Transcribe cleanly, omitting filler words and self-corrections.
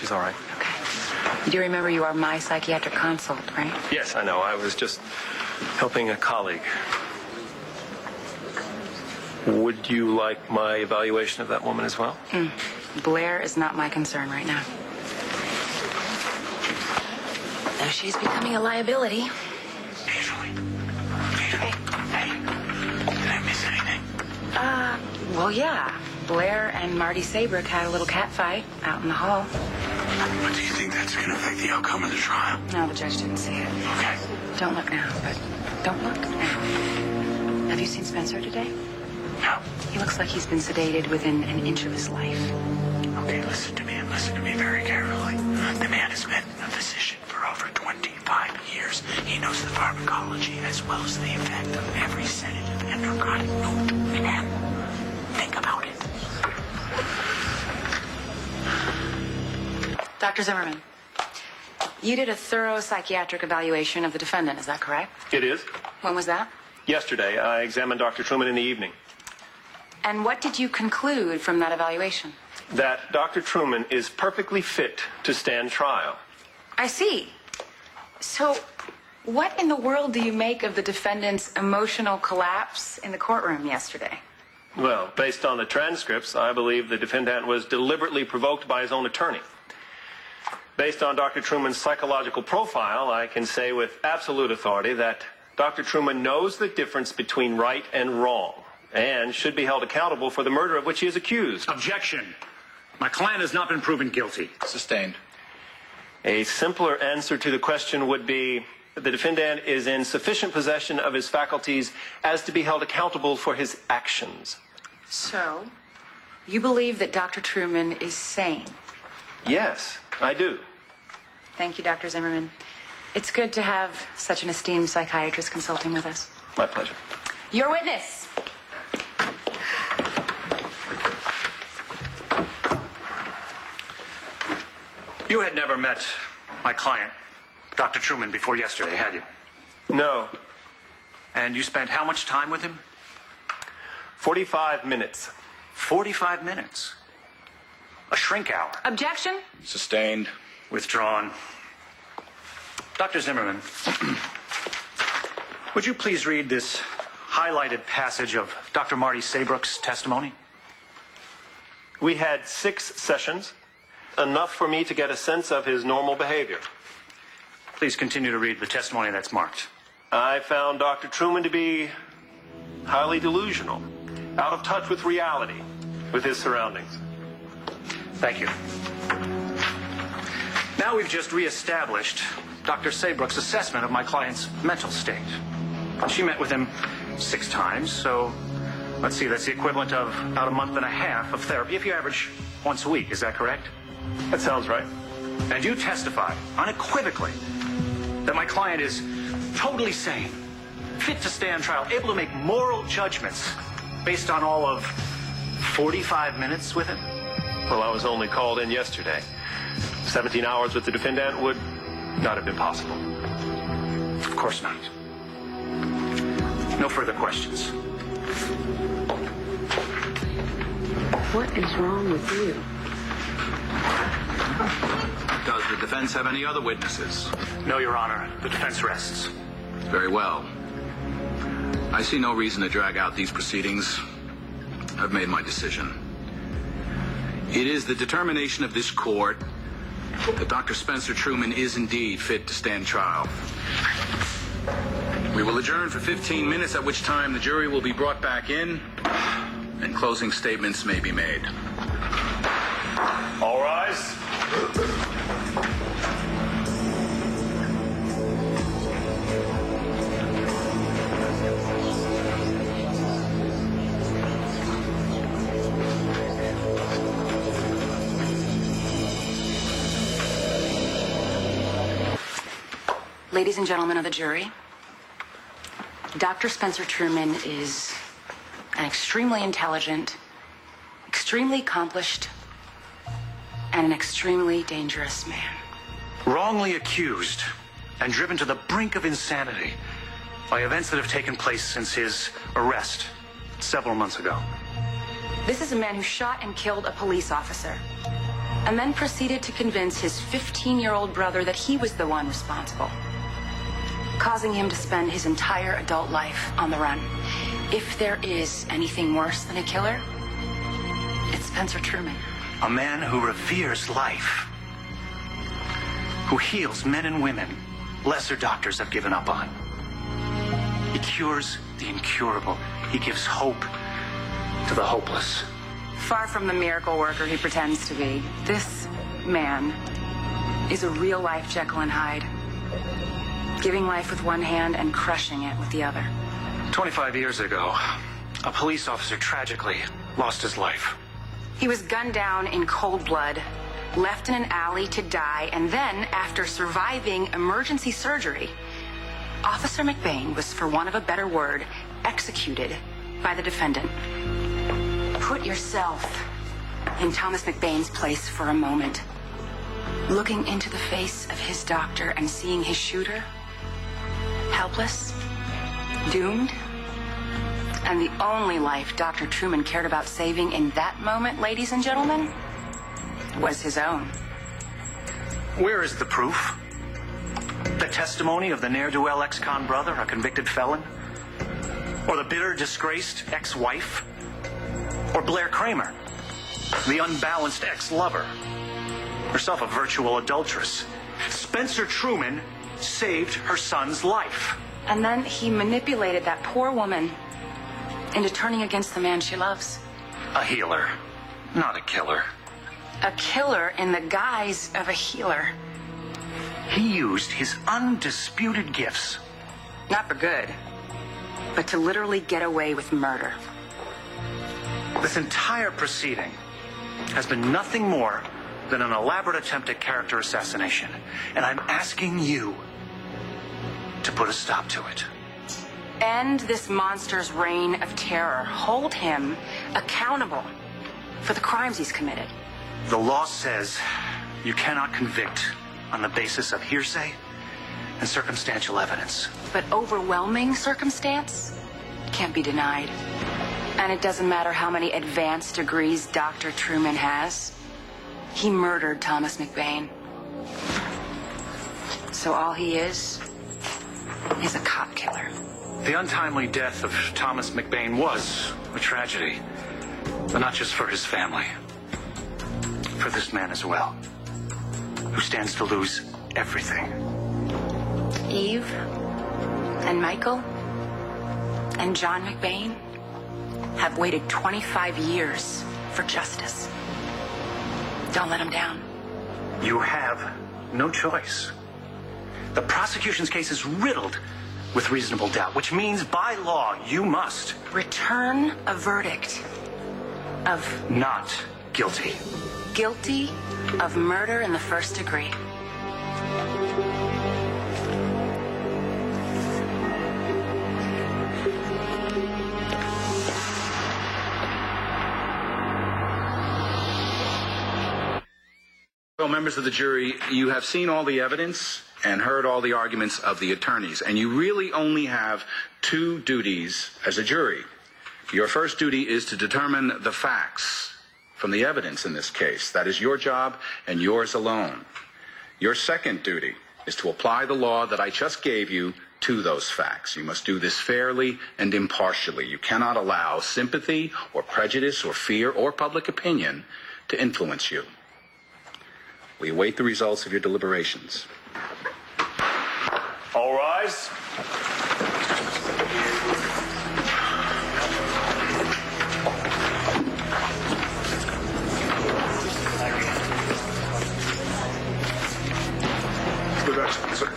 she's all right. Okay. You do remember you are my psychiatric consult, right? Yes, I know. I was just helping a colleague. Would you like my evaluation of that woman as well? Blair is not my concern right now. Though she's becoming a liability. Hey, did I miss anything? Well, yeah. Blair and Marty Saybrook had a little cat fight out in the hall. But do you think that's going to affect the outcome of the trial? No, the judge didn't see it. Okay. Don't look now, but don't look now. Have you seen Spencer today? No. He looks like he's been sedated within an inch of his life. Okay, listen to me and listen to me very carefully. The man has been a physician for over 25 years. He knows the pharmacology as well as the effect of every sedative and narcotic known to man. Think about it. Dr. Zimmerman, you did a thorough psychiatric evaluation of the defendant, is that correct? It is. When was that? Yesterday, I examined Dr. Truman in the evening. And what did you conclude from that evaluation? That Dr. Truman is perfectly fit to stand trial. I see. So, what in the world do you make of the defendant's emotional collapse in the courtroom yesterday? Well, based on the transcripts, I believe the defendant was deliberately provoked by his own attorney. Based on Dr. Truman's psychological profile, I can say with absolute authority that Dr. Truman knows the difference between right and wrong and should be held accountable for the murder of which he is accused. Objection. My client has not been proven guilty. Sustained. A simpler answer to the question would be the defendant is in sufficient possession of his faculties as to be held accountable for his actions. So, you believe that Dr. Truman is sane? Yes, I do. Thank you, Dr. Zimmerman. It's good to have such an esteemed psychiatrist consulting with us. My pleasure. Your witness. You had never met my client, Dr. Truman, before yesterday, had you? No. And you spent how much time with him? 45 minutes. 45 minutes. A shrink hour. Objection? Sustained. Withdrawn. Dr. Zimmerman, would you please read this highlighted passage of Dr. Marty Saybrook's testimony? We had 6 sessions, enough for me to get a sense of his normal behavior. Please continue to read the testimony that's marked. I found Dr. Truman to be highly delusional, out of touch with reality, with his surroundings. Thank you. Now we've just reestablished Dr. Saybrook's assessment of my client's mental state. She met with him 6 times, so let's see, that's the equivalent of about a month and a half of therapy, if you average once a week. Is that correct? That sounds right. And you testify unequivocally that my client is totally sane, fit to stand trial, able to make moral judgments based on all of 45 minutes with him? Well, I was only called in yesterday. 17 hours with the defendant would not have been possible. Of course not. No further questions. What is wrong with you? Does the defense have any other witnesses? No, Your Honor. The defense rests. Very well. I see no reason to drag out these proceedings. I've made my decision. It is the determination of this court that Dr. Spencer Truman is indeed fit to stand trial. We will adjourn for 15 minutes, at which time the jury will be brought back in and closing statements may be made. All rise. Ladies and gentlemen of the jury, Dr. Spencer Truman is an extremely intelligent, extremely accomplished, and an extremely dangerous man. Wrongly accused and driven to the brink of insanity by events that have taken place since his arrest several months ago. This is a man who shot and killed a police officer. and then proceeded to convince his 15-year-old brother that he was the one responsible, causing him to spend his entire adult life on the run. If there is anything worse than a killer, it's Spencer Truman. A man who reveres life, who heals men and women lesser doctors have given up on. He cures the incurable. He gives hope to the hopeless. Far from the miracle worker he pretends to be, this man is a real-life Jekyll and Hyde, giving life with one hand and crushing it with the other. 25 years ago, a police officer tragically lost his life. He was gunned down in cold blood, left in an alley to die, and then, after surviving emergency surgery, Officer McBain was, for want of a better word, executed by the defendant. Put yourself in Thomas McBain's place for a moment. Looking into the face of his doctor and seeing his shooter, helpless, doomed, and the only life Dr. Truman cared about saving in that moment, ladies and gentlemen, was his own. Where is the proof? The testimony of the ne'er-do-well ex-con brother, a convicted felon? Or the bitter, disgraced ex-wife? Or Blair Kramer, the unbalanced ex-lover? Herself a virtual adulteress. Spencer Truman saved her son's life. And then he manipulated that poor woman into turning against the man she loves. A healer, not a killer. A killer in the guise of a healer. He used his undisputed gifts. Not for good, but to literally get away with murder. This entire proceeding has been nothing more than an elaborate attempt at character assassination. And I'm asking you to put a stop to it. End this monster's reign of terror. Hold him accountable for the crimes he's committed. The law says you cannot convict on the basis of hearsay and circumstantial evidence. But overwhelming circumstance can't be denied. And it doesn't matter how many advanced degrees Dr. Truman has. He murdered Thomas McBain. So all he is a cop killer. The untimely death of Thomas McBain was a tragedy, but not just for his family. For this man as well, who stands to lose everything. Eve and Michael and John McBain have waited 25 years for justice. Don't let them down. You have no choice. The prosecution's case is riddled with reasonable doubt, which means by law you must Return a verdict of not guilty. guilty of murder in the first degree. Well, members of the jury, you have seen all the evidence and heard all the arguments of the attorneys, and you really only have two duties as a jury. Your first duty is to determine the facts from the evidence in this case. That is your job and yours alone. Your second duty is to apply the law that I just gave you to those facts. You must do this fairly and impartially. You cannot allow sympathy or prejudice or fear or public opinion to influence you. We await the results of your deliberations. All rise. Good action, sir.